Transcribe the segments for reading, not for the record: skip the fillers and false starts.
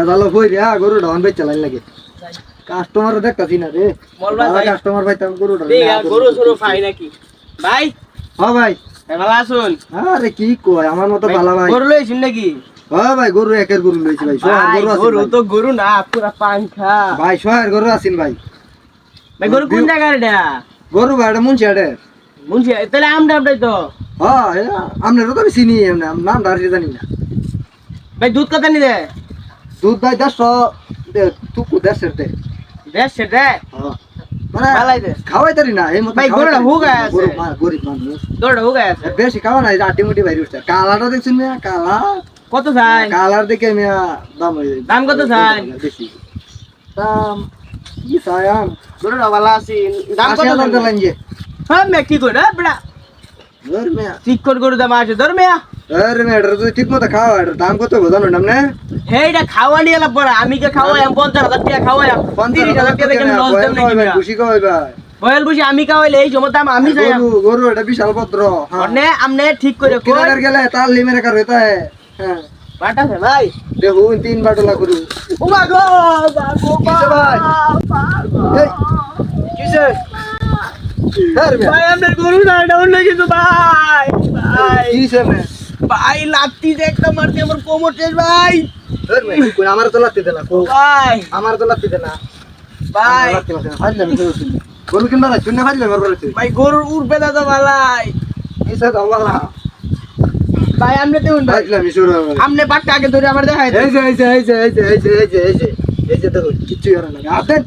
জালো কই রে গরু ডাউন ভাই চালাই লাগে কাস্টমার দেখতাছি না রে কাস্টমার ভাই তাম গরু ডাউন গরু সরু পাই নাকি ভাই হ্যাঁ ভাই ভালো আছুন আরে কি কই আমার মতো ভালো ভাই গরু লইছিস নাকি হ্যাঁ ভাই গরু একের গরু লইছি ভাই সোহার গরু আছে গরু তো গরু না পুরা পাংখা ভাই সোহার গরু আছেন ভাই ভাই গরু কোন জায়গার এটা গরু ভাই এটা মুন্সি আড়ে মুন্সি তাহলে আমটাই তো হ্যাঁ আপনার তো আমি চিনি নাম দাঁড়িয়ে জানি না ভাই দুধ কত নি দে দুধ ভাই 100 দে তুকু 150 দে দেশ সেটা মানে ভালাই দে খাওয়াই তারি না এই মত ভাই গরুটা হুগা আছে গরিব মানুষ গরুটা হুগা আছে বেশি খাওয়া নাই আটি মুটি বাইরে উঠছে কালারটা দেখছেন না কালা কত চাই কালার দেখে মিয়া দাম দাম কত চাই বেশি দাম কি চাইম গরুটা ভালো আছে দাম কত দিলেন যে হ্যাঁ মে কি করে বড়া ধর মিয়া ঠিক করে গরু দাম আছে ধর মিয়া আরে মিয়া এটা তুই ঠিক মতো খাওয়া এটার দাম কত বোঝানো না না হেইটা খাওয়া নিয়ে লাভ পড়া আমি কে খাওয়াই 50000 টাকা খাওয়াই 30000 টাকা দেখে লস দেব নাকি ভাই খুশি খাওয়াই ভাই বয়েল বুঝি আমি খাওয়াইলে এই জমা দাম আমি চাই গরু এটা বিশাল পত্র মানে আমনে ঠিক করে কিনার গেলে তার লিমের কার হইতা হ্যাঁ বাটা আছে ভাই দেখো 3 বাটলা গরু ও মাগো বাগো কিসে ভাই এই কিসে ভাই আমনে গরু না ডাউন হয়ে গেছে ভাই ভাই কিসে মে ভাই লাত্তি দে একটা মারতে আমার কোমর শেষ ভাই ধর মে কই আমার তো লাত্তি দে না ভাই আমার তো লাত্তি দে না ভাই গরু কিনবা না শুনে ফাইলে মারবার আছে ভাই গরুর উড়বে দাদা ভাই কিসে দাওয়ালা ভাই আমনে দেউন ভাই ফাইলে আমি শুরু আমনে বাটটা আগে ধরে আমার দেখাই দে এই যে দেখো কিচ্ছু আর না আপেন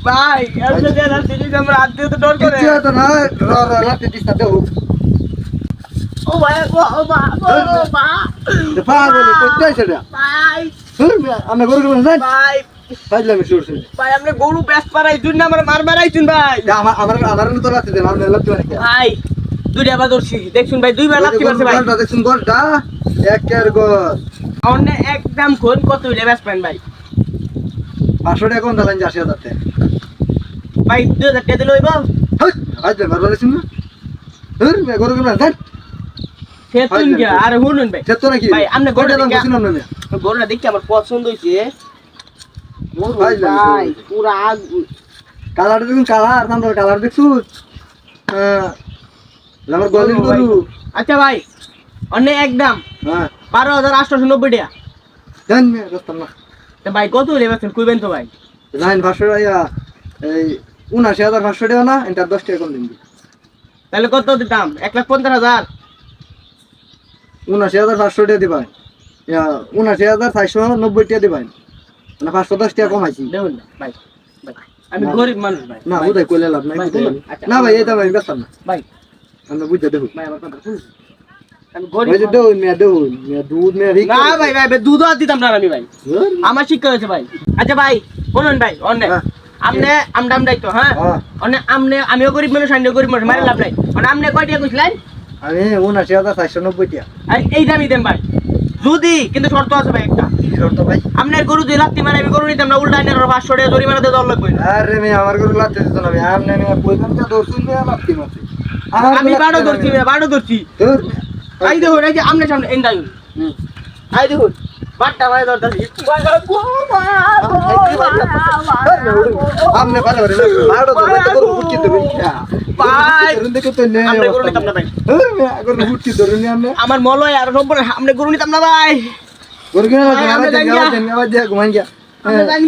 ভাই এত যে লাত্তি দিতে আমরা হাত দিয়ে তো ডর করে কিচ্ছু তো না লাত্তি দিস্তা দেখো ও ভাই ও মা পাগল কইতাই সেটা ভাই আমরা গরু কিনবা না ভাই ফাইলে আমি শুরু ভাই আমনে গরু বেশ পারাই তুই না আমার মার মারাইছুন ভাই আমার তো লাত্তি দেন আমরা লাত্তি মারি ভাই দুইটা বার ধরছি দেখছুন ভাই দুইবার লাত্তি মারছে ভাই গরুটা দেখুন গরুটা একের গর অন্য একদম কোন কত হইলে বেশ পান ভাই 500 টাকা কোন দালান 80000 টাকা ভাই 2000 টাকা দিলে হইব আজ মারবার আছে না হর মে গরু কিনবা না সেতুন কে আর হুনুন ভাই সেতো নাকি ভাই আমনে গরুটা দাম দেখি বুঝিলাম না গরুটা দেখি আমার পছন্দ হইছে মোর ভাই, ভাই পুরা কালার দেখুন কালার নাম কালার দেখছু আমার গলির গরু আচ্ছা ভাই অন্য একদম হ্যাঁ 12890 টাকা জান মে রাস্তা না তো ভাই কত হইলে বেচেন কইবেন তো ভাই লাইন 500 টাকা এই 79500 টাকা না এটা 10 টাকা কম দিন তাহলে কত দিতাম 1,50,000 79500 টাকা দিবেন 79490 টাকা দিবেন না 510 টাকা কমাইছি দেখুন না ভাই ভাই আমি গরিব মানুষ ভাই না বুঝাই কইলে লাভ নাই ভাই, বলুন, আচ্ছা। না ভাই এটা ভাই বেচতাম না ভাই আমরা বুঝা দেখো ভাই আমার কথা শুনুন আমি ওই গরিব যে দেউন মে দুধ মে রিক না ভাই ভাই দুধ আর দিতাম না আমি ভাই আমার শিক্ষা হয়েছে ভাই আচ্ছা ভাই বলুন ভাই অন্য হ্যাঁ। আমনে আমদাই তো হ্যাঁ হ্যাঁ। অন্য আমনে আমিও গরিব মানুষ আমিও গরিব মানুষ মারে লাভ নাই মানে আমনে কয় টাকা কইছিলেন আমি 79490 টাকা এই দামই দেন ভাই যদি কিন্তু শর্ত আছে ভাই একটা শর্ত ভাই আপনার গরু দিয়ে লাত্তি মারে আমি গরু নিতাম না উল্টা আইনের 500 টাকা জরিমানা দিয়ে দর লাগবে আরে মে আমার গরু লাতে দিত না আমি আমনে কইলাম তো দর্শন মে লাতি মারতে আমি বাড়ো ধরছি তোর আই দেখো এই যে আমনে সামনে এন্ডাই আই দেখো বাট্টা ভাই ধরতাছি আমনে পারে পারে মারো তো গরু ফুটকি ধরুন ভাই ধরুন দেখো তো নে আমনে গরু নিতাম না ভাই গরু ফুটকি ধরুন আমনে আমার মলয় আর নম্বর আমনে গরু নিতাম না ভাই গরু কিনা ভাই, আমনে না জানি আবার ঘুমাই গিয়া আমরা জানি